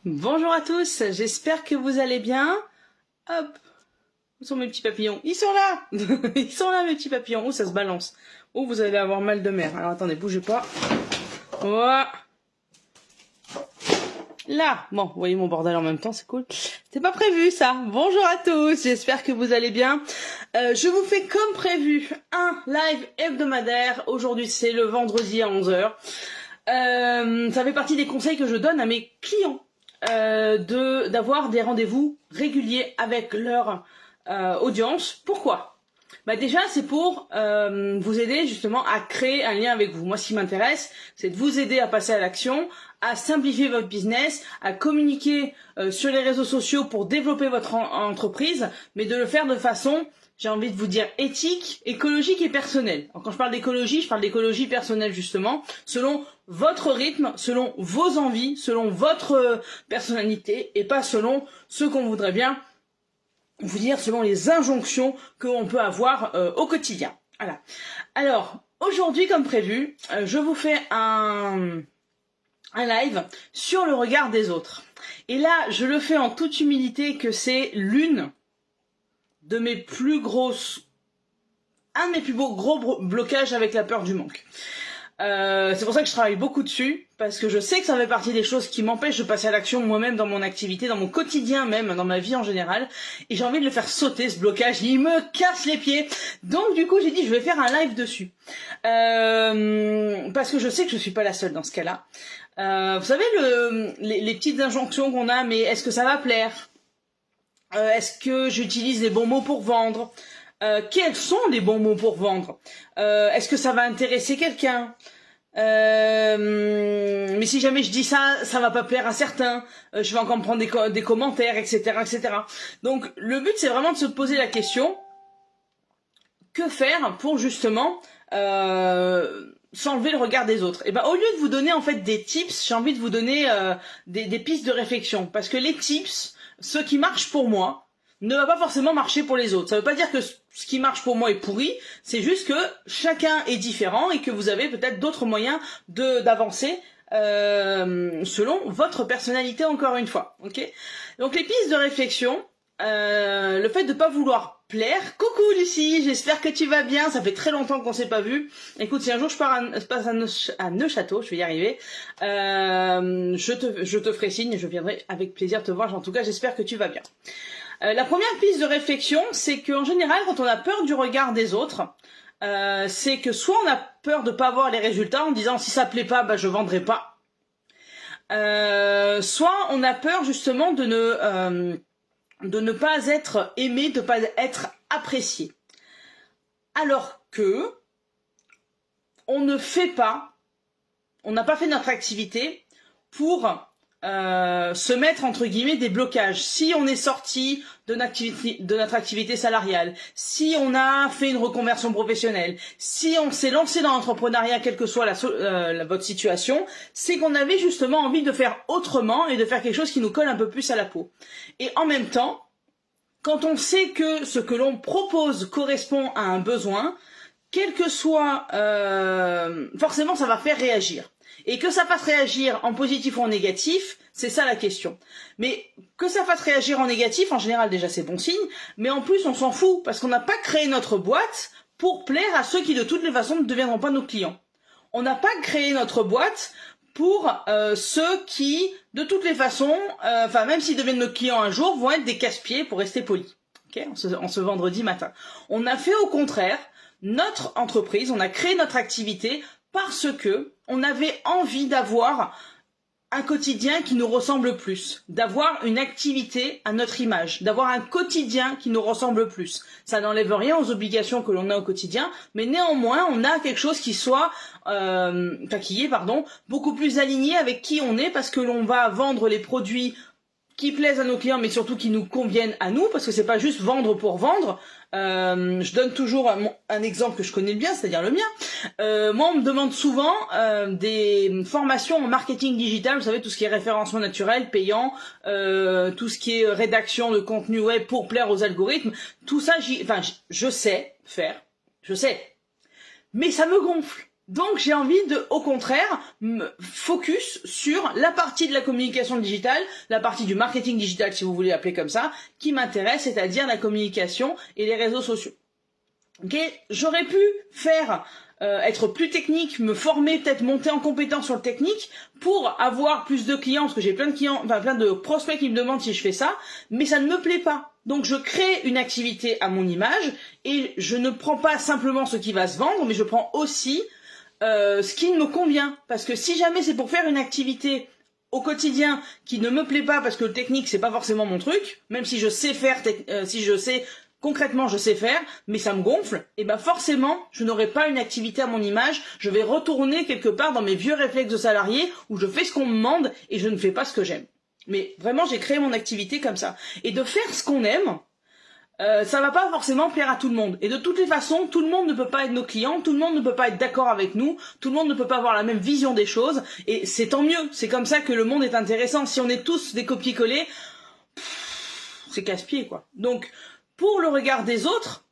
Bonjour à tous, j'espère que vous allez bien. Hop, où sont mes petits papillons? Ils sont là. Ils sont là mes petits papillons. Oh, ça se balance. Oh, vous allez avoir mal de mer. Alors attendez, bougez pas. Voilà. Là, bon, vous voyez mon bordel en même temps, c'est cool. C'était pas prévu ça. Bonjour à tous, j'espère que vous allez bien. Je vous fais comme prévu un live hebdomadaire. Aujourd'hui c'est le vendredi à 11 h. Ça fait partie des conseils que je donne à mes clients. D'avoir des rendez-vous réguliers avec leur audience. Pourquoi? Bah déjà c'est pour vous aider justement à créer un lien avec vous. Moi ce qui m'intéresse c'est de vous aider à passer à l'action, à simplifier votre business, à communiquer sur les réseaux sociaux pour développer votre entreprise, mais de le faire de façon, j'ai envie de vous dire, éthique, écologique et personnelle. Alors, quand je parle d'écologie, je parle d'écologie personnelle justement, selon votre rythme, selon vos envies, selon votre personnalité et pas selon ce qu'on voudrait bien vous dire, selon les injonctions qu'on peut avoir au quotidien. Voilà. Alors, aujourd'hui comme prévu, je vous fais un live sur le regard des autres. Et là, je le fais en toute humilité que c'est l'une de mes plus grosses, un de mes plus gros blocages avec la peur du manque. C'est pour ça que je travaille beaucoup dessus, parce que je sais que ça fait partie des choses qui m'empêchent de passer à l'action moi-même dans mon activité, dans mon quotidien même, dans ma vie en général, et j'ai envie de le faire sauter ce blocage, il me casse les pieds. Donc du coup j'ai dit je vais faire un live dessus, parce que je sais que je suis pas la seule dans ce cas-là. Vous savez les petites injonctions qu'on a, mais est-ce que ça va plaire? Est-ce que j'utilise les bons mots pour vendre? Quels sont les bons mots pour vendre? Est-ce que ça va intéresser quelqu'un? Mais si jamais je dis ça, ça va pas plaire à certains. Je vais encore me prendre des commentaires, etc., etc. Donc le but c'est vraiment de se poser la question: que faire pour justement s'enlever le regard des autres? Et ben au lieu de vous donner en fait des tips, j'ai envie de vous donner des pistes de réflexion, parce que les tips, ce qui marche pour moi, ne va pas forcément marcher pour les autres. Ça veut pas dire que ce qui marche pour moi est pourri, c'est juste que chacun est différent et que vous avez peut-être d'autres moyens d'avancer selon votre personnalité, encore une fois. Ok? Donc les pistes de réflexion, le fait de pas vouloir plaire. Coucou Lucie, j'espère que tu vas bien, ça fait très longtemps qu'on s'est pas vu. Écoute, si un jour je passe à Neuchâtel, je vais y arriver, je te ferai signe, je viendrai avec plaisir te voir. En tout cas, j'espère que tu vas bien. La première piste de réflexion, c'est qu'en général, quand on a peur du regard des autres, c'est que soit on a peur de pas avoir les résultats en disant si ça plaît pas, bah je vendrai pas. Soit on a peur justement de ne pas être aimé, de ne pas être apprécié. Alors que on n'a pas fait notre activité pour se mettre entre guillemets des blocages. Si on est sorti de notre activité salariale, si on a fait une reconversion professionnelle, si on s'est lancé dans l'entrepreneuriat, quelle que soit votre situation, c'est qu'on avait justement envie de faire autrement et de faire quelque chose qui nous colle un peu plus à la peau. Et en même temps, quand on sait que ce que l'on propose correspond à un besoin, quel que soit, forcément ça va faire réagir. Et que ça fasse réagir en positif ou en négatif, c'est ça la question. Mais que ça fasse réagir en négatif, en général déjà c'est bon signe, mais en plus on s'en fout, parce qu'on n'a pas créé notre boîte pour plaire à ceux qui de toutes les façons ne deviendront pas nos clients. On n'a pas créé notre boîte pour ceux qui, de toutes les façons, même s'ils deviennent nos clients un jour, vont être des casse-pieds, pour rester poli. Okay, en ce vendredi matin. On a fait au contraire notre entreprise, on a créé notre activité parce que on avait envie d'avoir un quotidien qui nous ressemble plus, d'avoir une activité à notre image, d'avoir un quotidien qui nous ressemble plus. Ça n'enlève rien aux obligations que l'on a au quotidien, mais néanmoins, on a quelque chose qui soit, beaucoup plus aligné avec qui on est, parce que l'on va vendre les produits qui plaisent à nos clients, mais surtout qui nous conviennent à nous, parce que c'est pas juste vendre pour vendre. Je donne toujours un exemple que je connais bien, c'est-à-dire le mien. Moi, on me demande souvent des formations en marketing digital, vous savez, tout ce qui est référencement naturel, payant, tout ce qui est rédaction de contenu web pour plaire aux algorithmes, tout ça, je sais faire, je sais, mais ça me gonfle. Donc j'ai envie de, au contraire, me focus sur la partie de la communication digitale, la partie du marketing digital si vous voulez l'appeler comme ça, qui m'intéresse, c'est-à-dire la communication et les réseaux sociaux. Ok, j'aurais pu faire être plus technique, me former, peut-être monter en compétence sur le technique pour avoir plus de clients, parce que j'ai plein de clients, enfin plein de prospects qui me demandent si je fais ça, mais ça ne me plaît pas. Donc je crée une activité à mon image et je ne prends pas simplement ce qui va se vendre, mais je prends aussi ce qui me convient. Parce que si jamais c'est pour faire une activité au quotidien qui ne me plaît pas parce que le technique c'est pas forcément mon truc, même si je sais faire, si je sais concrètement je sais faire, mais ça me gonfle, et ben forcément je n'aurai pas une activité à mon image, je vais retourner quelque part dans mes vieux réflexes de salarié où je fais ce qu'on me demande et je ne fais pas ce que j'aime. Mais vraiment j'ai créé mon activité comme ça. Et de faire ce qu'on aime, ça va pas forcément plaire à tout le monde. Et de toutes les façons, tout le monde ne peut pas être nos clients, tout le monde ne peut pas être d'accord avec nous, tout le monde ne peut pas avoir la même vision des choses, et c'est tant mieux, c'est comme ça que le monde est intéressant. Si on est tous des copier-coller, c'est casse-pied quoi. Donc, pour le regard des autres,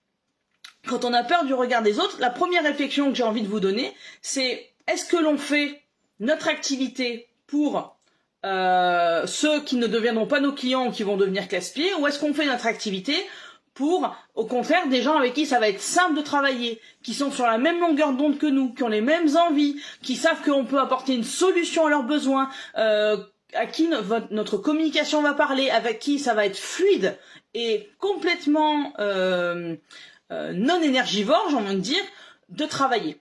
quand on a peur du regard des autres, la première réflexion que j'ai envie de vous donner, c'est est-ce que l'on fait notre activité pour ceux qui ne deviendront pas nos clients ou qui vont devenir casse-pieds, ou est-ce qu'on fait notre activité pour, au contraire, des gens avec qui ça va être simple de travailler, qui sont sur la même longueur d'onde que nous, qui ont les mêmes envies, qui savent qu'on peut apporter une solution à leurs besoins, à qui notre communication va parler, avec qui ça va être fluide et complètement non énergivore, j'ai envie de dire, de travailler.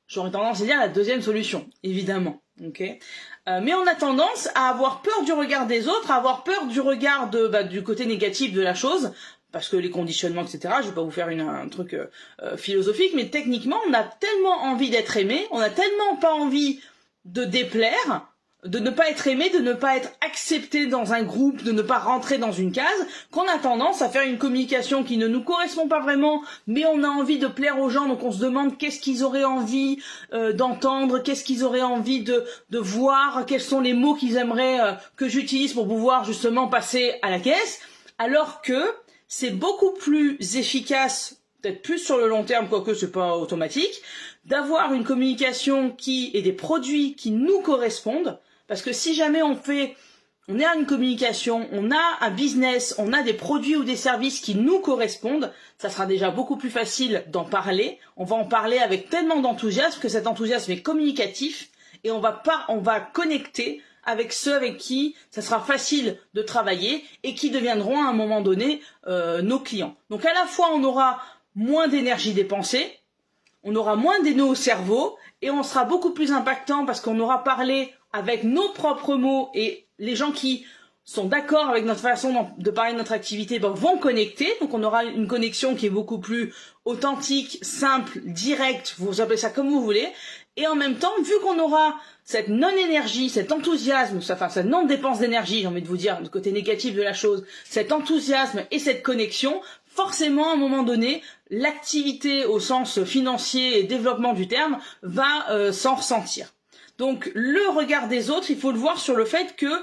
J'aurais tendance à dire la deuxième solution, évidemment. Okay, mais on a tendance à avoir peur du regard des autres, à avoir peur du regard du côté négatif de la chose, parce que les conditionnements, etc. Je vais pas vous faire un truc philosophique, mais techniquement, on a tellement envie d'être aimé, on a tellement pas envie de déplaire, de ne pas être aimé, de ne pas être accepté dans un groupe, de ne pas rentrer dans une case, qu'on a tendance à faire une communication qui ne nous correspond pas vraiment, mais on a envie de plaire aux gens, donc on se demande qu'est-ce qu'ils auraient envie d'entendre, qu'est-ce qu'ils auraient envie de voir, quels sont les mots qu'ils aimeraient que j'utilise pour pouvoir justement passer à la caisse, alors que c'est beaucoup plus efficace, peut-être plus sur le long terme, quoique c'est pas automatique, d'avoir une communication qui et des produits qui nous correspondent. Parce que si jamais on a une communication, on a un business, on a des produits ou des services qui nous correspondent, ça sera déjà beaucoup plus facile d'en parler. On va en parler avec tellement d'enthousiasme que cet enthousiasme est communicatif et on va connecter avec ceux avec qui ça sera facile de travailler et qui deviendront à un moment donné nos clients. Donc à la fois on aura moins d'énergie dépensée, on aura moins des nœuds au cerveau et on sera beaucoup plus impactant parce qu'on aura parlé avec nos propres mots et les gens qui sont d'accord avec notre façon de parler de notre activité vont connecter. Donc on aura une connexion qui est beaucoup plus authentique, simple, directe, vous appelez ça comme vous voulez. Et en même temps, vu qu'on aura cette non-énergie, cet enthousiasme, enfin cette non-dépense d'énergie, j'ai envie de vous dire, du côté négatif de la chose, cet enthousiasme et cette connexion, forcément, à un moment donné, l'activité au sens financier et développement du terme va s'en ressentir. Donc, le regard des autres, il faut le voir sur le fait que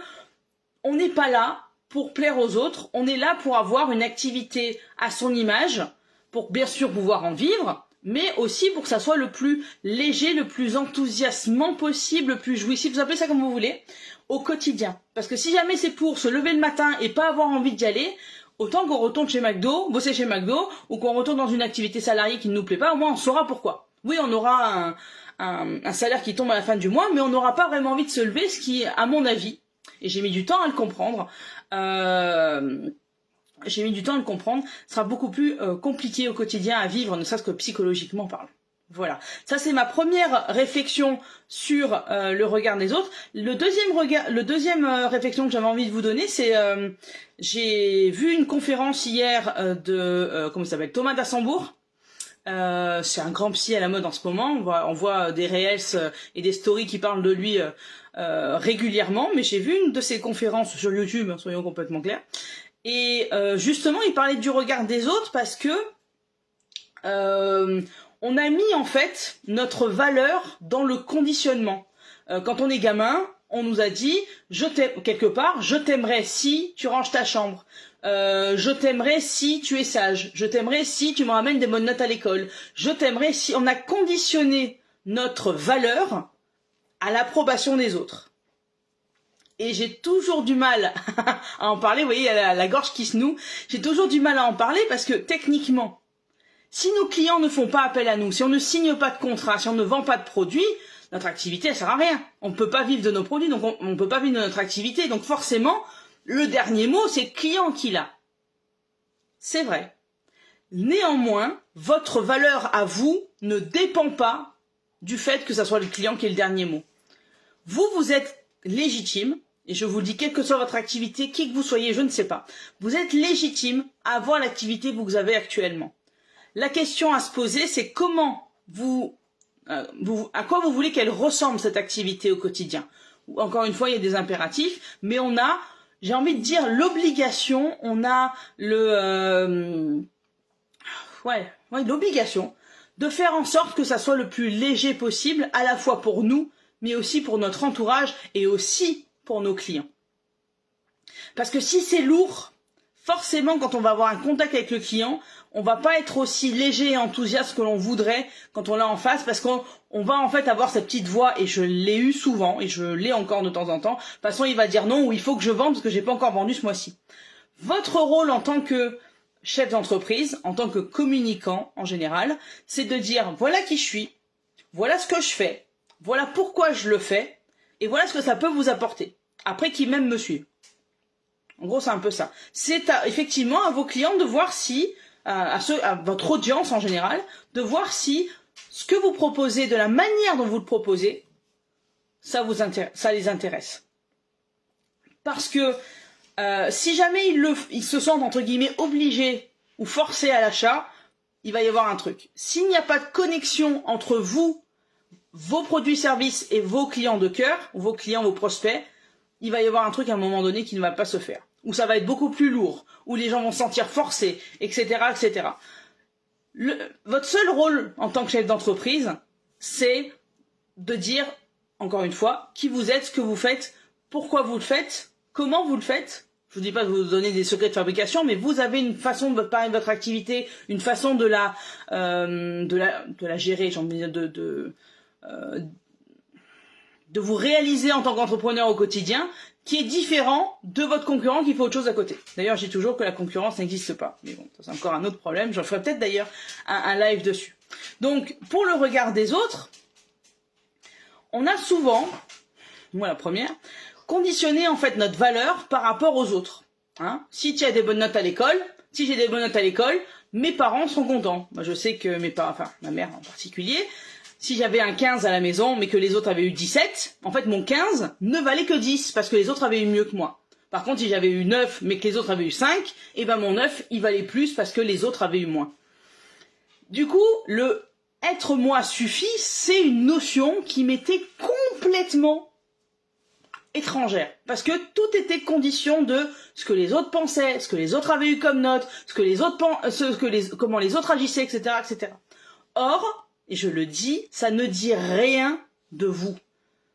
on n'est pas là pour plaire aux autres, on est là pour avoir une activité à son image, pour bien sûr pouvoir en vivre, mais aussi pour que ça soit le plus léger, le plus enthousiasmant possible, le plus jouissif, vous appelez ça comme vous voulez, au quotidien. Parce que si jamais c'est pour se lever le matin et pas avoir envie d'y aller, autant qu'on retourne chez McDo, bosser chez McDo, ou qu'on retourne dans une activité salariée qui ne nous plaît pas, au moins on saura pourquoi. Oui, on aura un salaire qui tombe à la fin du mois, mais on n'aura pas vraiment envie de se lever, ce qui, à mon avis, et j'ai mis du temps à le comprendre, sera beaucoup plus compliqué au quotidien à vivre, ne serait-ce que psychologiquement parlant. Voilà, ça c'est ma première réflexion sur le regard des autres. Le deuxième réflexion que j'avais envie de vous donner, c'est j'ai vu une conférence hier de comment il s'appelle, Thomas Dassembourg. C'est un grand psy à la mode en ce moment. On voit des reels et des stories qui parlent de lui régulièrement, mais j'ai vu une de ses conférences sur YouTube, soyons complètement clairs. Et justement, il parlait du regard des autres parce que on a mis en fait notre valeur dans le conditionnement. Quand on est gamin, on nous a dit quelque part, je t'aimerais si tu ranges ta chambre. Je t'aimerais si tu es sage. Je t'aimerais si tu me ramènes des bonnes notes à l'école. Je t'aimerais si... On a conditionné notre valeur à l'approbation des autres. Et j'ai toujours du mal à en parler, vous voyez, il y a la gorge qui se noue, j'ai toujours du mal à en parler parce que techniquement, si nos clients ne font pas appel à nous, si on ne signe pas de contrat, si on ne vend pas de produits, notre activité, elle sert à rien. On ne peut pas vivre de nos produits, donc on ne peut pas vivre de notre activité. Donc forcément, le dernier mot, c'est le client qui l'a. C'est vrai. Néanmoins, votre valeur à vous ne dépend pas du fait que ça soit le client qui ait le dernier mot. Vous, vous êtes légitime, et je vous le dis, quelle que soit votre activité, qui que vous soyez, je ne sais pas, vous êtes légitime à avoir l'activité que vous avez actuellement. La question à se poser, c'est comment à quoi vous voulez qu'elle ressemble cette activité au quotidien. Encore une fois, il y a des impératifs, mais on a, j'ai envie de dire, l'obligation, on a l'obligation de faire en sorte que ça soit le plus léger possible, à la fois pour nous, mais aussi pour notre entourage et aussi pour nos clients. Parce que si c'est lourd, forcément, quand on va avoir un contact avec le client, on va pas être aussi léger et enthousiaste que l'on voudrait quand on l'a en face, parce qu'on va en fait avoir cette petite voix, et je l'ai eu souvent, et je l'ai encore de temps en temps. De toute façon, il va dire non, ou il faut que je vende parce que j'ai pas encore vendu ce mois-ci. Votre rôle en tant que chef d'entreprise, en tant que communicant en général, c'est de dire voilà qui je suis, voilà ce que je fais, voilà pourquoi je le fais, et voilà ce que ça peut vous apporter. Après qu'ils même me suivent. En gros, c'est un peu ça. C'est effectivement à vos clients de voir si, à votre audience en général, de voir si ce que vous proposez, de la manière dont vous le proposez, ça les intéresse. Parce que si jamais ils se sentent entre guillemets obligés ou forcés à l'achat, il va y avoir un truc. S'il n'y a pas de connexion entre vous, vos produits-services et vos clients de cœur, ou vos clients, vos prospects, il va y avoir un truc à un moment donné qui ne va pas se faire. Où ça va être beaucoup plus lourd, où les gens vont se sentir forcés, etc., etc. Votre seul rôle en tant que chef d'entreprise, c'est de dire, encore une fois, qui vous êtes, ce que vous faites, pourquoi vous le faites, comment vous le faites. Je vous dis pas de vous donner des secrets de fabrication, mais vous avez une façon de parler de votre activité, une façon de la gérer, j'ai envie de dire, de vous réaliser en tant qu'entrepreneur au quotidien, qui est différent de votre concurrent qui fait autre chose à côté. D'ailleurs, je dis toujours que la concurrence n'existe pas. Mais bon, ça c'est encore un autre problème. J'en ferai peut-être d'ailleurs un live dessus. Donc, pour le regard des autres, on a souvent, moi la première, conditionné en fait notre valeur par rapport aux autres. Hein, si tu as des bonnes notes à l'école, si j'ai des bonnes notes à l'école, mes parents sont contents. Moi, je sais que mes parents, enfin ma mère en particulier, si j'avais un 15 à la maison, mais que les autres avaient eu 17, en fait, mon 15 ne valait que 10, parce que les autres avaient eu mieux que moi. Par contre, si j'avais eu 9, mais que les autres avaient eu 5, eh ben mon 9, il valait plus, parce que les autres avaient eu moins. Du coup, le être moi suffit, c'est une notion qui m'était complètement étrangère. Parce que tout était condition de ce que les autres pensaient, ce que les autres avaient eu comme note, comment les autres agissaient, etc., etc. Or, et je le dis, ça ne dit rien de vous.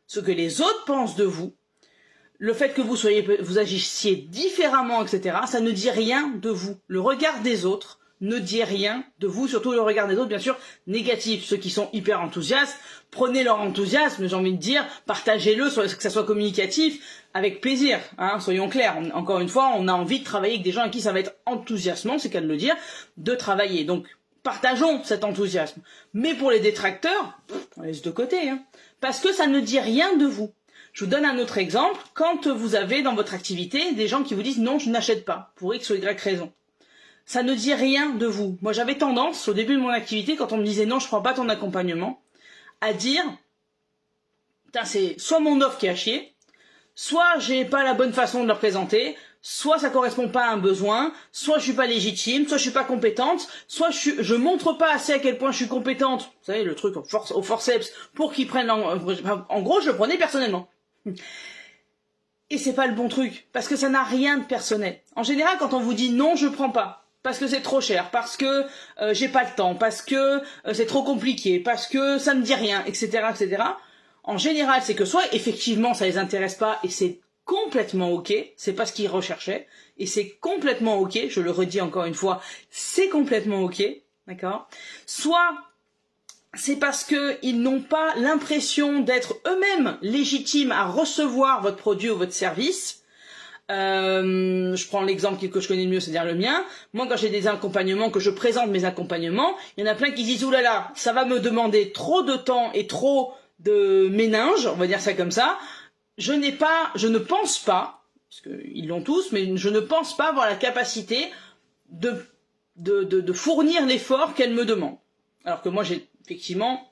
Ce que les autres pensent de vous, le fait que vous agissiez différemment, etc., ça ne dit rien de vous. Le regard des autres ne dit rien de vous, surtout le regard des autres, bien sûr, négatif. Ceux qui sont hyper enthousiastes, prenez leur enthousiasme, j'ai envie de dire, partagez-le, que ça soit communicatif, avec plaisir, hein, soyons clairs. Encore une fois, on a envie de travailler avec des gens à qui ça va être enthousiasmant, c'est qu'à le dire, de travailler. Donc, partageons cet enthousiasme. Mais pour les détracteurs, on laisse de côté, hein, parce que ça ne dit rien de vous. Je vous donne un autre exemple. Quand vous avez dans votre activité des gens qui vous disent non, je n'achète pas, pour X ou Y raison. Ça ne dit rien de vous. Moi, j'avais tendance, au début de mon activité, quand on me disait non, je prends pas ton accompagnement, à dire, c'est soit mon offre qui est à chier, soit j'ai pas la bonne façon de leur présenter, soit ça correspond pas à un besoin, soit je suis pas légitime, soit je suis pas compétente, soit je montre pas assez à quel point je suis compétente. Vous savez, le truc au forceps pour qu'ils prennent en gros, je le prenais personnellement. Et c'est pas le bon truc, parce que ça n'a rien de personnel. En général, quand on vous dit non, je prends pas, parce que c'est trop cher, parce que j'ai pas le temps, parce que c'est trop compliqué, parce que ça me dit rien, etc., etc. En général, c'est que soit effectivement ça les intéresse pas et c'est complètement ok, c'est pas ce qu'ils recherchaient et c'est complètement ok. Je le redis encore une fois, c'est complètement ok, d'accord. Soit c'est parce qu'ils n'ont pas l'impression d'être eux-mêmes légitimes à recevoir votre produit ou votre service. Je prends l'exemple que je connais le mieux, c'est-à-dire le mien. Moi, quand j'ai des accompagnements, que je présente mes accompagnements, il y en a plein qui disent « Ouh là là, ça va me demander trop de temps et trop de ménage, on va dire ça comme ça. Je ne pense pas, parce qu'ils l'ont tous, mais je ne pense pas avoir la capacité de fournir l'effort qu'elle me demande. » Alors que moi, j'ai effectivement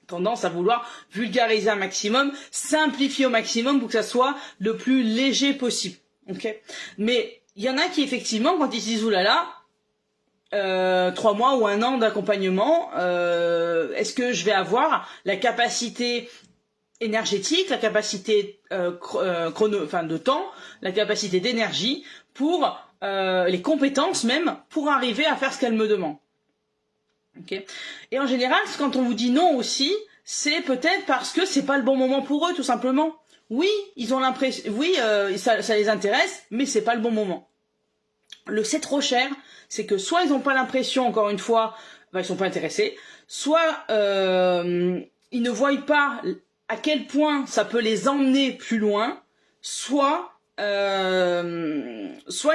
tendance à vouloir vulgariser un maximum, simplifier au maximum pour que ça soit le plus léger possible. Okay. Mais il y en a qui effectivement, quand ils se disent « oulala, 3 mois ou 1 an d'accompagnement, est-ce que je vais avoir la capacité énergétique, la capacité de temps, la capacité d'énergie pour les compétences même pour arriver à faire ce qu'elle me demande. » Okay. Et en général, quand on vous dit non aussi, c'est peut-être parce que c'est pas le bon moment pour eux, tout simplement. Oui, ils ont l'impression, oui, ça les intéresse, mais c'est pas le bon moment. Le c'est trop cher, c'est que soit ils n'ont pas l'impression, encore une fois, ils sont pas intéressés, soit ils ne voient pas à quel point ça peut les emmener plus loin, soit ils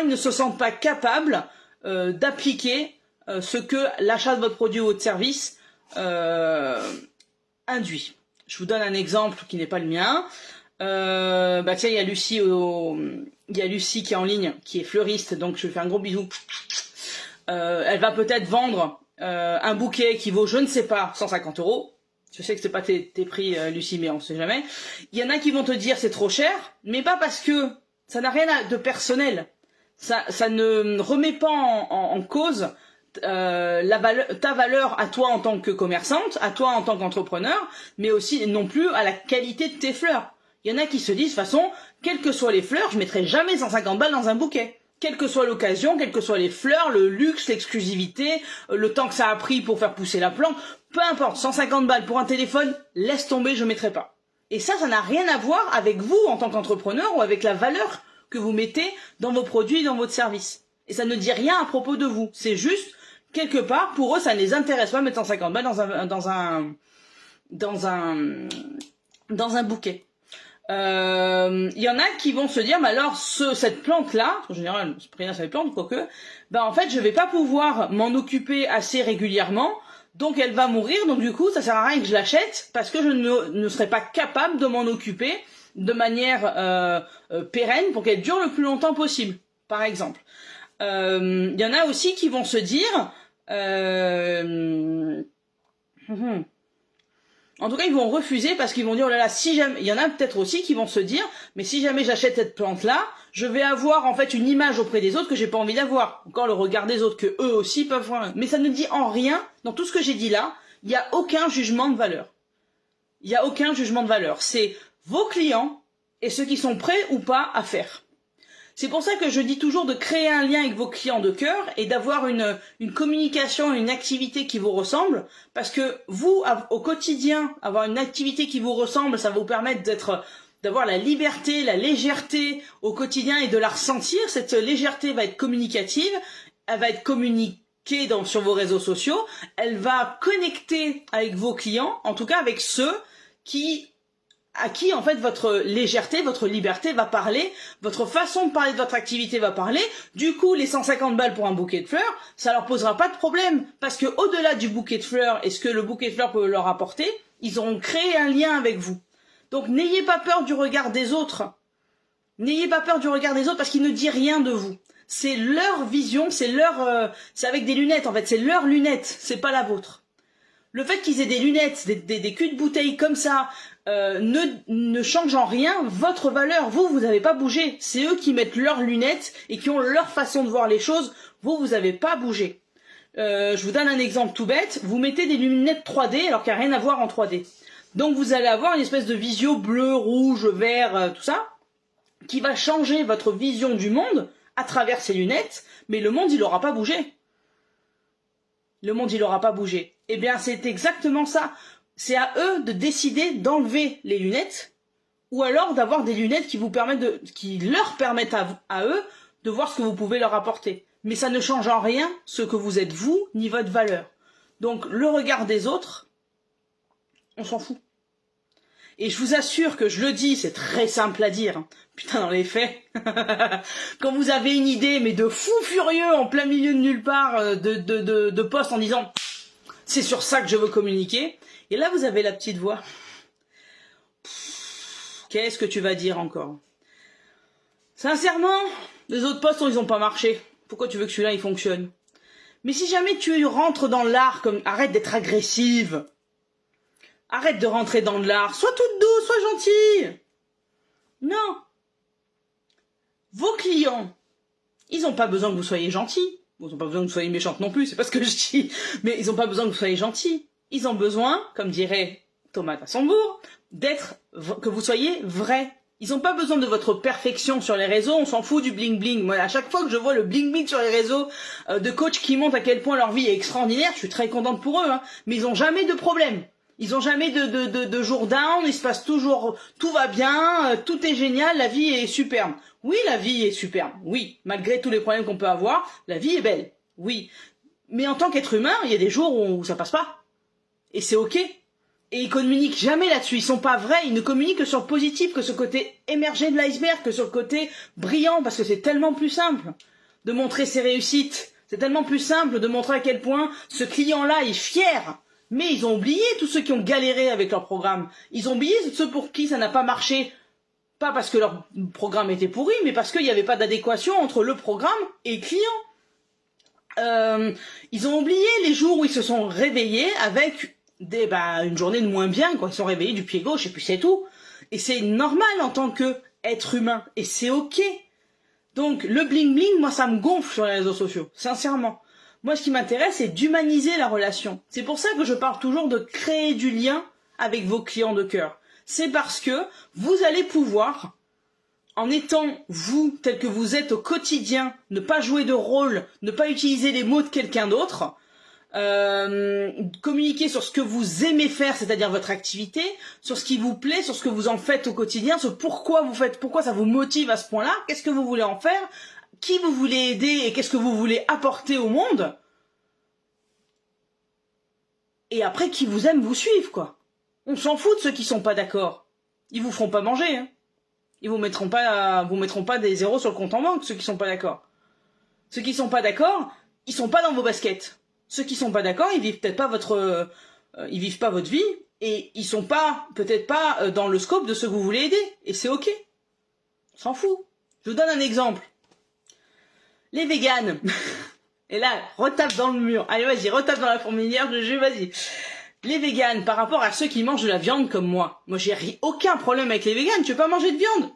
ne se sentent pas capables d'appliquer ce que l'achat de votre produit ou votre service induit. Je vous donne un exemple qui n'est pas le mien. Tiens, il y a Lucie qui est en ligne, qui est fleuriste, donc je lui fais un gros bisou. Elle va peut-être vendre un bouquet qui vaut, je ne sais pas, 150 €. Je sais que c'est pas tes prix, Lucie, mais on sait jamais. Il y en a qui vont te dire c'est trop cher, mais pas parce que ça n'a rien de personnel. Ça ne remet pas en cause ta valeur à toi en tant que commerçante, à toi en tant qu'entrepreneur, mais aussi non plus à la qualité de tes fleurs. Il y en a qui se disent, de toute façon, quelles que soient les fleurs, je mettrai jamais 150 balles dans un bouquet. Quelle que soit l'occasion, quelles que soient les fleurs, le luxe, l'exclusivité, le temps que ça a pris pour faire pousser la plante, peu importe, 150 balles pour un téléphone, laisse tomber, je mettrai pas. Et ça n'a rien à voir avec vous en tant qu'entrepreneur ou avec la valeur que vous mettez dans vos produits et dans votre service. Et ça ne dit rien à propos de vous. C'est juste, quelque part, pour eux, ça ne les intéresse pas de mettre 150 balles dans un bouquet. Il y en a qui vont se dire, mais alors cette plante-là, en général, c'est pas rien sur les plantes, quoique, en fait, je vais pas pouvoir m'en occuper assez régulièrement, donc elle va mourir, donc du coup, ça sert à rien que je l'achète, parce que je ne serai pas capable de m'en occuper de manière pérenne pour qu'elle dure le plus longtemps possible, par exemple. Il y en a aussi qui vont se dire, en tout cas, ils vont refuser parce qu'ils vont dire, oh là là, si jamais, il y en a peut-être aussi qui vont se dire, mais si jamais j'achète cette plante-là, je vais avoir en fait une image auprès des autres que j'ai pas envie d'avoir. Encore le regard des autres que eux aussi peuvent voir. Mais ça ne dit en rien, dans tout ce que j'ai dit là, il n'y a aucun jugement de valeur. Il n'y a aucun jugement de valeur. C'est vos clients et ceux qui sont prêts ou pas à faire. C'est pour ça que je dis toujours de créer un lien avec vos clients de cœur et d'avoir une communication, une activité qui vous ressemble, parce que vous, au quotidien, avoir une activité qui vous ressemble, ça va vous permettre d'avoir la liberté, la légèreté au quotidien et de la ressentir. Cette légèreté va être communicative, elle va être communiquée sur vos réseaux sociaux, elle va connecter avec vos clients, en tout cas avec ceux à qui en fait votre légèreté, votre liberté va parler, votre façon de parler de votre activité va parler. Du coup, les 150 balles pour un bouquet de fleurs, ça leur posera pas de problème, parce que au-delà du bouquet de fleurs et ce que le bouquet de fleurs peut leur apporter, ils auront créé un lien avec vous. Donc n'ayez pas peur du regard des autres. N'ayez pas peur du regard des autres parce qu'il ne dit rien de vous. C'est leur vision, c'est avec des lunettes en fait, c'est leurs lunettes, c'est pas la vôtre. Le fait qu'ils aient des lunettes, des culs de bouteille comme ça, ne change en rien votre valeur. Vous n'avez pas bougé. C'est eux qui mettent leurs lunettes et qui ont leur façon de voir les choses. Vous n'avez pas bougé. Je vous donne un exemple tout bête. Vous mettez des lunettes 3D alors qu'il n'y a rien à voir en 3D. Donc vous allez avoir une espèce de visio bleu, rouge, vert, tout ça, qui va changer votre vision du monde à travers ces lunettes, mais le monde, il n'aura pas bougé. Le monde, il n'aura pas bougé. Eh bien, c'est exactement ça. C'est à eux de décider d'enlever les lunettes, ou alors d'avoir des lunettes qui leur permettent à eux de voir ce que vous pouvez leur apporter. Mais ça ne change en rien ce que vous êtes vous, ni votre valeur. Donc, le regard des autres, On s'en fout. Et je vous assure que je le dis, c'est très simple à dire. Putain, dans les faits, quand vous avez une idée, mais de fou furieux, en plein milieu de nulle part, de poste en disant « c'est sur ça que je veux communiquer », et là vous avez la petite voix. Qu'est-ce que tu vas dire encore? Sincèrement, les autres postes, ils ont pas marché. Pourquoi tu veux que celui-là, il fonctionne? Mais si jamais tu rentres dans l'art, comme arrête d'être agressive. Arrête de rentrer dans l'art. Sois toute douce, sois gentille. Non. Vos clients, ils n'ont pas besoin que vous soyez gentil. Ils n'ont pas besoin que vous soyez méchante non plus, c'est pas ce que je dis. Mais ils n'ont pas besoin que vous soyez gentil. Ils ont besoin, comme dirait Thomas Tassembourg, que vous soyez vrai. Ils n'ont pas besoin de votre perfection sur les réseaux, on s'en fout du bling bling. Moi, à chaque fois que je vois le bling bling sur les réseaux de coachs qui montrent à quel point leur vie est extraordinaire, je suis très contente pour eux, hein. Mais ils n'ont jamais de problème. Ils ont jamais de jour down, il se passe toujours, tout va bien, tout est génial, la vie est superbe. Oui, la vie est superbe, oui, malgré tous les problèmes qu'on peut avoir, la vie est belle, oui. Mais en tant qu'être humain, il y a des jours où ça passe pas. Et c'est ok. Et ils communiquent jamais là-dessus, ils sont pas vrais, ils ne communiquent que sur le positif, que ce côté émergé de l'iceberg, que sur le côté brillant, parce que c'est tellement plus simple de montrer ses réussites, c'est tellement plus simple de montrer à quel point ce client-là est fier. Mais ils ont oublié tous ceux qui ont galéré avec leur programme. Ils ont oublié ceux pour qui ça n'a pas marché. Pas parce que leur programme était pourri, mais parce qu'il n'y avait pas d'adéquation entre le programme et le client. Ils ont oublié les jours où ils se sont réveillés avec une journée de moins bien, quoi. Ils sont réveillés du pied gauche et puis c'est tout. Et c'est normal en tant qu'être humain. Et c'est ok. Donc le bling bling, moi ça me gonfle sur les réseaux sociaux. Sincèrement. Moi, ce qui m'intéresse, c'est d'humaniser la relation. C'est pour ça que je parle toujours de créer du lien avec vos clients de cœur. C'est parce que vous allez pouvoir, en étant vous, tel que vous êtes au quotidien, ne pas jouer de rôle, ne pas utiliser les mots de quelqu'un d'autre, communiquer sur ce que vous aimez faire, c'est-à-dire votre activité, sur ce qui vous plaît, sur ce que vous en faites au quotidien, sur pourquoi vous faites, pourquoi ça vous motive à ce point-là, qu'est-ce que vous voulez en faire, qui vous voulez aider et qu'est-ce que vous voulez apporter au monde. Et après, qui vous aime, vous suivent, quoi. On s'en fout de ceux qui sont pas d'accord. Ils vous feront pas manger, hein. Ils vous mettront pas des zéros sur le compte en banque, ceux qui sont pas d'accord. Ceux qui sont pas d'accord, ils sont pas dans vos baskets. Ceux qui sont pas d'accord, ils vivent peut-être pas ils vivent pas votre vie, et ils sont peut-être pas dans le scope de ceux que vous voulez aider. Et c'est ok. On s'en fout. Je vous donne un exemple. Les véganes. Et là, retape dans le mur. Allez, vas-y, retape dans la fourmilière, vas-y. Les véganes, par rapport à ceux qui mangent de la viande comme moi, j'ai aucun problème avec les véganes, tu veux pas manger de viande?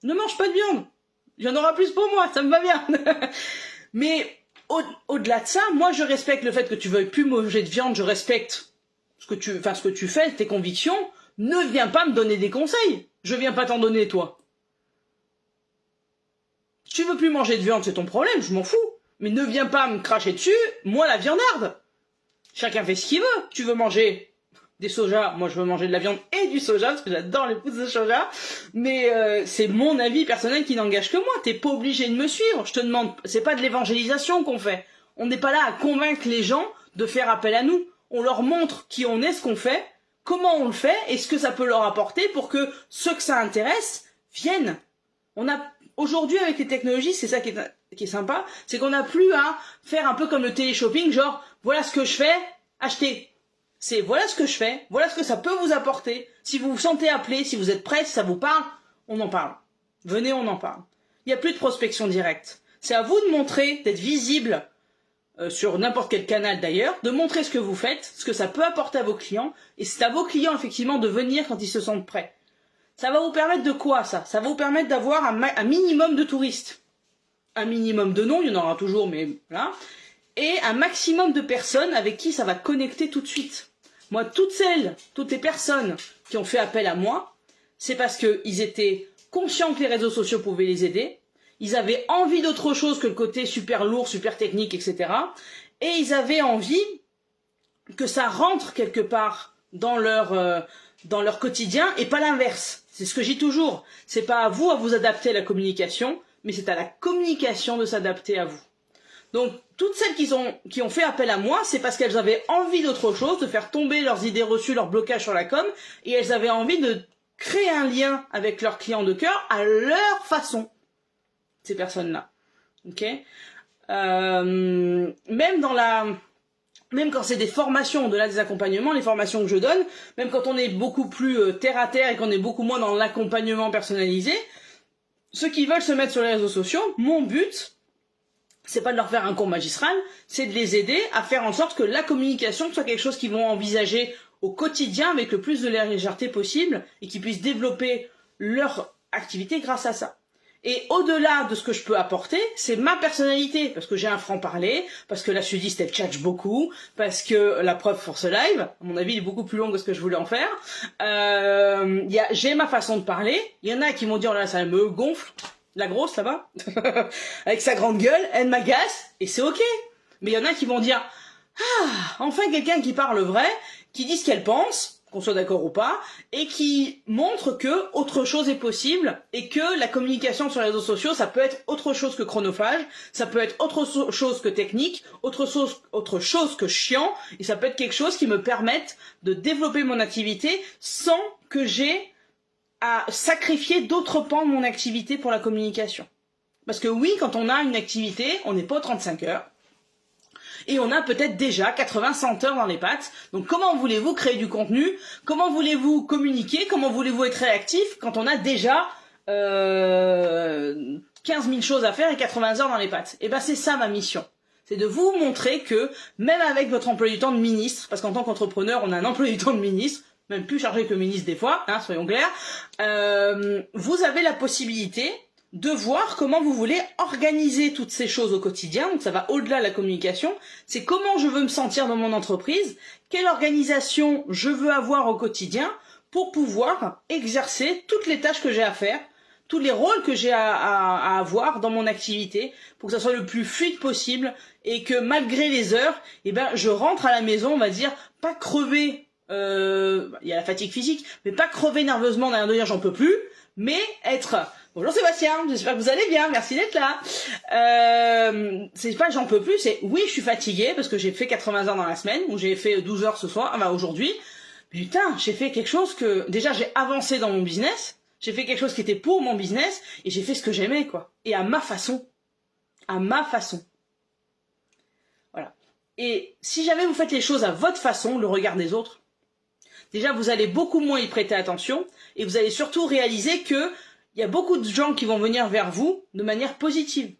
Ne mange pas de viande. Il y en aura plus pour moi, ça me va bien. Mais, au-delà de ça, moi je respecte le fait que tu veuilles plus manger de viande, je respecte ce que tu fais, tes convictions. Ne viens pas me donner des conseils. Je viens pas t'en donner, toi. Si tu veux plus manger de viande, c'est ton problème, je m'en fous. Mais ne viens pas me cracher dessus, moi la viandarde. Chacun fait ce qu'il veut. Tu veux manger des sojas, moi je veux manger de la viande et du soja, parce que j'adore les pousses de soja. Mais c'est mon avis personnel qui n'engage que moi. T'es pas obligé de me suivre. Je te demande, c'est pas de l'évangélisation qu'on fait. On n'est pas là à convaincre les gens de faire appel à nous. On leur montre qui on est, ce qu'on fait, comment on le fait, et ce que ça peut leur apporter pour que ceux que ça intéresse viennent. Aujourd'hui, avec les technologies, c'est ça qui est sympa, c'est qu'on n'a plus à faire un peu comme le télé-shopping, genre, voilà ce que je fais, achetez. C'est, voilà ce que je fais, voilà ce que ça peut vous apporter. Si vous vous sentez appelé, si vous êtes prêt, si ça vous parle, on en parle. Venez, on en parle. Il n'y a plus de prospection directe. C'est à vous de montrer, d'être visible, sur n'importe quel canal d'ailleurs, de montrer ce que vous faites, ce que ça peut apporter à vos clients, et c'est à vos clients, effectivement, de venir quand ils se sentent prêts. Ça va vous permettre de quoi, ça? Ça va vous permettre d'avoir un minimum de touristes. Un minimum de noms, il y en aura toujours, mais voilà. Et un maximum de personnes avec qui ça va connecter tout de suite. Moi, toutes les personnes qui ont fait appel à moi, c'est parce qu'ils étaient conscients que les réseaux sociaux pouvaient les aider. Ils avaient envie d'autre chose que le côté super lourd, super technique, etc. Et ils avaient envie que ça rentre quelque part dans leur quotidien et pas l'inverse. C'est ce que je dis toujours. C'est pas à vous à vous adapter à la communication, mais c'est à la communication de s'adapter à vous. Donc, toutes celles qui ont fait appel à moi, c'est parce qu'elles avaient envie d'autre chose, de faire tomber leurs idées reçues, leurs blocages sur la com, et elles avaient envie de créer un lien avec leurs clients de cœur à leur façon, ces personnes-là. Ok, même quand c'est des formations, au-delà des accompagnements, les formations que je donne, même quand on est beaucoup plus terre à terre et qu'on est beaucoup moins dans l'accompagnement personnalisé, ceux qui veulent se mettre sur les réseaux sociaux, mon but, c'est pas de leur faire un cours magistral, c'est de les aider à faire en sorte que la communication soit quelque chose qu'ils vont envisager au quotidien avec le plus de légèreté possible et qu'ils puissent développer leur activité grâce à ça. Et au-delà de ce que je peux apporter, c'est ma personnalité, parce que j'ai un franc-parler, parce que la sudiste elle tchatche beaucoup, parce que la preuve force live, à mon avis il est beaucoup plus long que ce que je voulais en faire, j'ai ma façon de parler, il y en a qui m'ont dit oh là ça me gonfle, la grosse là-bas, avec sa grande gueule, elle m'agace, et c'est ok, mais il y en a qui vont dire ah, enfin quelqu'un qui parle vrai, qui dit ce qu'elle pense, qu'on soit d'accord ou pas, et qui montre que autre chose est possible, et que la communication sur les réseaux sociaux, ça peut être autre chose que chronophage, ça peut être autre chose que technique, autre chose que chiant, et ça peut être quelque chose qui me permette de développer mon activité sans que j'ai à sacrifier d'autres pans de mon activité pour la communication. Parce que oui, quand on a une activité, on n'est pas aux 35 heures, et on a peut-être déjà 80-100 heures dans les pattes. Donc comment voulez-vous créer du contenu? Comment voulez-vous communiquer? Comment voulez-vous être réactif quand on a déjà 15 000 choses à faire et 80 heures dans les pattes? Et ben c'est ça ma mission. C'est de vous montrer que même avec votre emploi du temps de ministre, parce qu'en tant qu'entrepreneur, on a un emploi du temps de ministre, même plus chargé que ministre des fois, hein, soyons clairs, vous avez la possibilité de voir comment vous voulez organiser toutes ces choses au quotidien, donc ça va au-delà de la communication, c'est comment je veux me sentir dans mon entreprise, quelle organisation je veux avoir au quotidien pour pouvoir exercer toutes les tâches que j'ai à faire, tous les rôles que j'ai à avoir dans mon activité, pour que ça soit le plus fluide possible et que malgré les heures, eh ben, je rentre à la maison, on va dire, pas crever, il y a la fatigue physique, mais pas crever nerveusement derrière de dire j'en peux plus, mais être... Bonjour Sébastien, j'espère que vous allez bien, merci d'être là. C'est pas j'en peux plus, c'est oui je suis fatiguée parce que j'ai fait 80 heures dans la semaine, ou j'ai fait 12 heures ce soir, enfin aujourd'hui. Putain, j'ai fait quelque chose que... Déjà j'ai avancé dans mon business, j'ai fait quelque chose qui était pour mon business, et j'ai fait ce que j'aimais quoi. Et à ma façon. À ma façon. Voilà. Et si jamais vous faites les choses à votre façon, le regard des autres, déjà vous allez beaucoup moins y prêter attention, et vous allez surtout réaliser que il y a beaucoup de gens qui vont venir vers vous de manière positive.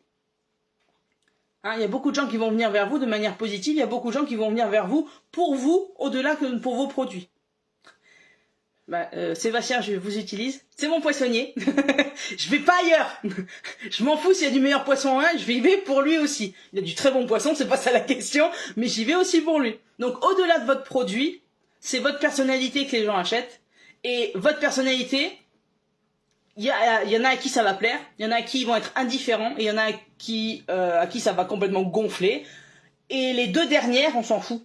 Hein, il y a beaucoup de gens qui vont venir vers vous de manière positive, il y a beaucoup de gens qui vont venir vers vous, au-delà que pour vos produits. Sébastien, je vous utilise. C'est mon poissonnier. Je vais pas ailleurs. Je m'en fous s'il y a du meilleur poisson à un, je vais pour lui aussi. Il y a du très bon poisson, c'est pas ça la question, mais j'y vais aussi pour lui. Donc au-delà de votre produit, c'est votre personnalité que les gens achètent. Et votre personnalité... Il y en a à qui ça va plaire, il y en a à qui ils vont être indifférents, et il y en a à qui ça va complètement gonfler. Et les deux dernières, on s'en fout.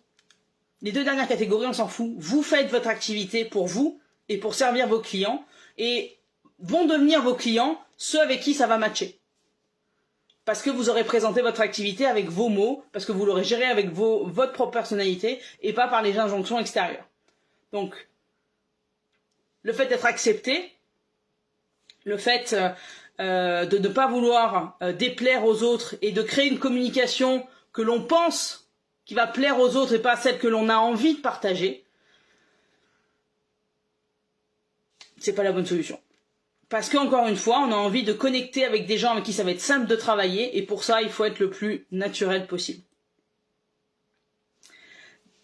Les deux dernières catégories, on s'en fout. Vous faites votre activité pour vous et pour servir vos clients, et vont devenir vos clients ceux avec qui ça va matcher. Parce que vous aurez présenté votre activité avec vos mots, parce que vous l'aurez géré avec votre propre personnalité, et pas par les injonctions extérieures. Donc, le fait d'être accepté, le fait de ne pas vouloir déplaire aux autres et de créer une communication que l'on pense qui va plaire aux autres et pas celle que l'on a envie de partager, c'est pas la bonne solution. Parce qu'encore une fois, on a envie de connecter avec des gens avec qui ça va être simple de travailler, et pour ça, il faut être le plus naturel possible.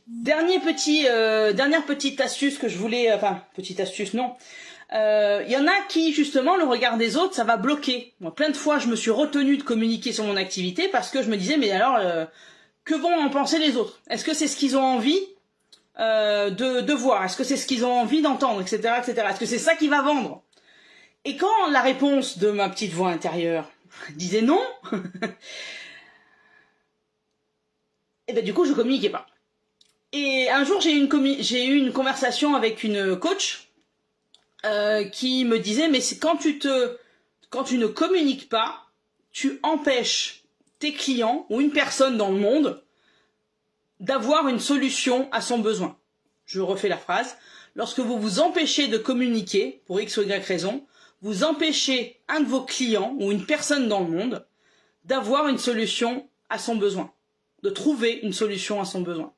Dernière petite astuce que je voulais... Enfin, petite astuce, non. Y en a qui, justement, le regard des autres, ça va bloquer. Moi, plein de fois, je me suis retenue de communiquer sur mon activité parce que je me disais, mais alors, que vont en penser les autres? Est-ce que c'est ce qu'ils ont envie de voir? Est-ce que c'est ce qu'ils ont envie d'entendre, etc., etc. Est-ce que c'est ça qui va vendre? Et quand la réponse de ma petite voix intérieure disait non, et ben du coup, je communiquais pas. Et un jour, j'ai eu une conversation avec une coach qui me disait, mais c'est quand tu ne communiques pas, tu empêches tes clients ou une personne dans le monde d'avoir une solution à son besoin. Je refais la phrase. Lorsque vous vous empêchez de communiquer, pour X ou Y raison, vous empêchez un de vos clients ou une personne dans le monde d'avoir une solution à son besoin, de trouver une solution à son besoin.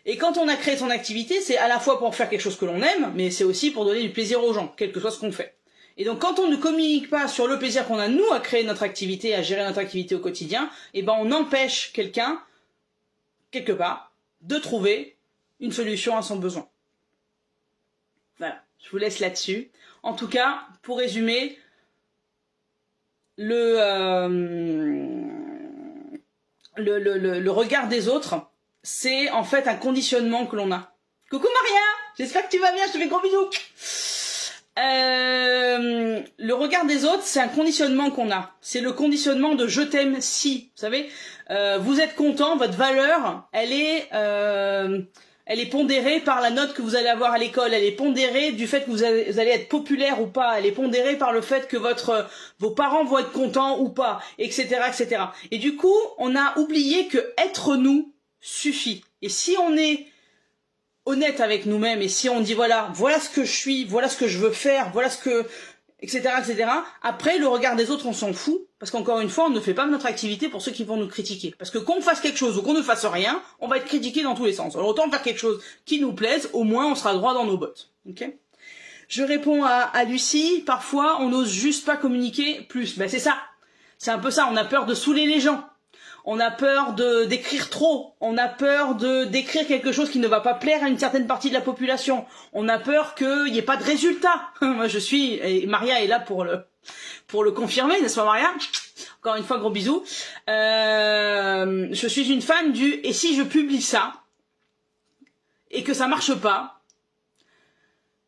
Et quand on a créé son activité, c'est à la fois pour faire quelque chose que l'on aime, mais c'est aussi pour donner du plaisir aux gens, quel que soit ce qu'on fait. Et donc quand on ne communique pas sur le plaisir qu'on a nous à créer notre activité, à gérer notre activité au quotidien, eh ben on empêche quelqu'un, quelque part, de trouver une solution à son besoin. Voilà, je vous laisse là-dessus. En tout cas, pour résumer, le regard des autres, c'est en fait un conditionnement que l'on a. Coucou Maria, j'espère que tu vas bien, je te fais gros bisous. Le regard des autres, c'est un conditionnement qu'on a. C'est le conditionnement de je t'aime si. Vous savez, vous êtes content, votre valeur, elle est pondérée par la note que vous allez avoir à l'école. Elle est pondérée du fait que vous allez être populaire ou pas. Elle est pondérée par le fait que vos parents vont être contents ou pas, etc., etc. Et du coup, on a oublié que être nous suffit. Et si on est honnête avec nous-mêmes et si on dit voilà ce que je suis, voilà ce que je veux faire, voilà ce que, etc., etc. Après, le regard des autres, on s'en fout. Parce qu'encore une fois, on ne fait pas notre activité pour ceux qui vont nous critiquer. Parce que qu'on fasse quelque chose ou qu'on ne fasse rien, on va être critiqué dans tous les sens. Alors autant faire quelque chose qui nous plaise, au moins on sera droit dans nos bottes. Okay ? Je réponds à Lucie, parfois on n'ose juste pas communiquer plus. Ben c'est ça. C'est un peu ça, on a peur de saouler les gens. On a peur d'écrire trop, on a peur d'écrire quelque chose qui ne va pas plaire à une certaine partie de la population. On a peur qu'il n'y ait pas de résultat. Moi et Maria est là pour le confirmer, n'est-ce pas Maria? Encore une fois, gros bisous. Je suis une fan du « et si je publie ça et que ça marche pas,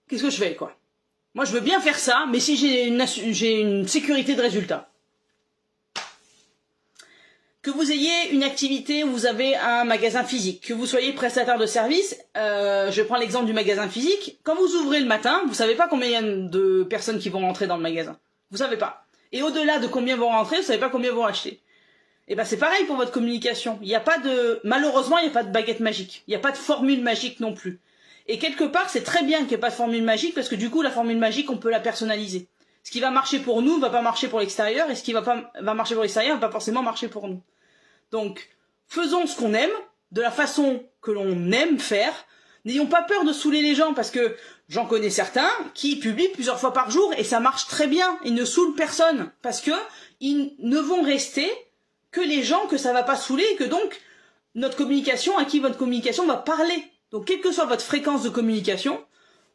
qu'est-ce que je fais quoi ?» Moi je veux bien faire ça, mais si j'ai une sécurité de résultat. Que vous ayez une activité où vous avez un magasin physique, que vous soyez prestataire de service, je prends l'exemple du magasin physique, quand vous ouvrez le matin, vous savez pas combien il y a de personnes qui vont rentrer dans le magasin. Vous savez pas. Et au-delà de combien vont rentrer, vous savez pas combien vont acheter. Et ben c'est pareil pour votre communication. Malheureusement, il n'y a pas de baguette magique. Il n'y a pas de formule magique non plus. Et quelque part, c'est très bien qu'il n'y ait pas de formule magique parce que du coup, la formule magique, on peut la personnaliser. Ce qui va marcher pour nous ne va pas marcher pour l'extérieur et ce qui va marcher pour l'extérieur ne va pas forcément marcher pour nous. Donc, faisons ce qu'on aime, de la façon que l'on aime faire. N'ayons pas peur de saouler les gens, parce que j'en connais certains qui publient plusieurs fois par jour, et ça marche très bien. Ils ne saoulent personne, parce que ils ne vont rester que les gens que ça va pas saouler, et que donc, notre communication, à qui votre communication va parler. Donc, quelle que soit votre fréquence de communication,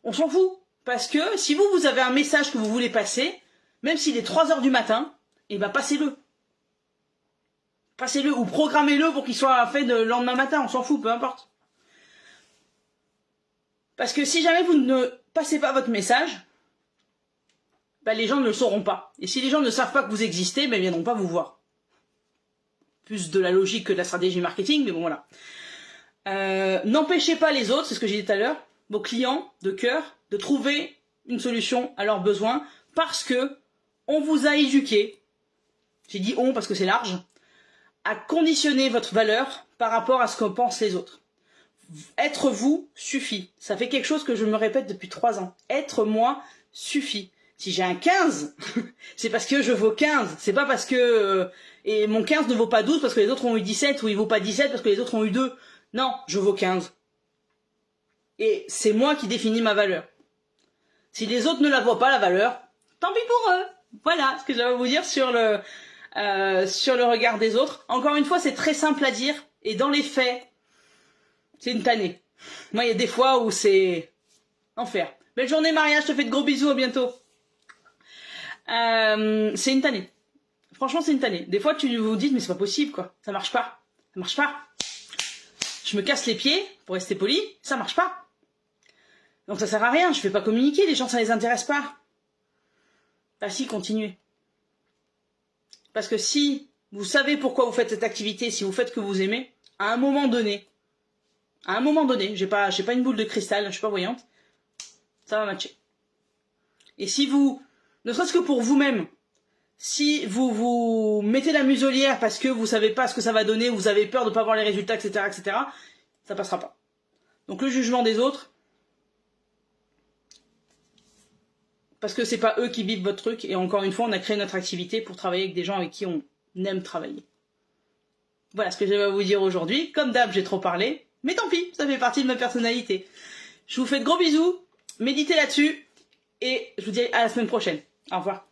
on s'en fout. Parce que si vous avez un message que vous voulez passer, même s'il est 3 heures du matin, eh ben, passez-le. Passez-le ou programmez-le pour qu'il soit fait le lendemain matin, on s'en fout, peu importe. Parce que si jamais vous ne passez pas votre message, ben les gens ne le sauront pas. Et si les gens ne savent pas que vous existez, ben ils ne viendront pas vous voir. Plus de la logique que de la stratégie marketing, mais bon voilà. N'empêchez pas les autres, c'est ce que j'ai dit tout à l'heure, vos clients de cœur, de trouver une solution à leurs besoins, parce que on vous a éduqué, j'ai dit on parce que c'est large, à conditionner votre valeur par rapport à ce qu'en pensent les autres. Être vous suffit. Ça fait quelque chose que je me répète depuis 3 ans. Être moi suffit. Si j'ai un 15, c'est parce que je vaux 15. C'est pas parce que... et mon 15 ne vaut pas 12 parce que les autres ont eu 17, ou il vaut pas 17 parce que les autres ont eu 2. Non, je vaux 15. Et c'est moi qui définis ma valeur. Si les autres ne la voient pas, la valeur, tant pis pour eux. Voilà ce que j'avais à vous dire sur le regard des autres. Encore une fois, c'est très simple à dire, et dans les faits, c'est une tannée. Moi, il y a des fois où c'est enfer. Belle journée, Maria, je te fais de gros bisous, à bientôt. C'est une tannée. Franchement, c'est une tannée. Des fois, tu vous dites, mais c'est pas possible, quoi. Ça marche pas. Ça marche pas. Je me casse les pieds, pour rester poli, ça marche pas. Donc ça sert à rien, je vais pas communiquer, les gens, ça les intéresse pas. Bah si, continuez. Parce que si vous savez pourquoi vous faites cette activité, si vous faites ce que vous aimez, à un moment donné, j'ai pas une boule de cristal, je suis pas voyante, ça va matcher. Et si vous, ne serait-ce que pour vous-même, Si vous vous mettez la muselière parce que vous savez pas ce que ça va donner, vous avez peur de pas voir les résultats, etc., ça passera pas. Donc le jugement des autres, parce que c'est pas eux qui vivent votre truc, et encore une fois, on a créé notre activité pour travailler avec des gens avec qui on aime travailler. Voilà ce que j'avais à vous dire aujourd'hui. Comme d'hab, j'ai trop parlé, mais tant pis, ça fait partie de ma personnalité. Je vous fais de gros bisous, méditez là-dessus, et je vous dis à la semaine prochaine. Au revoir.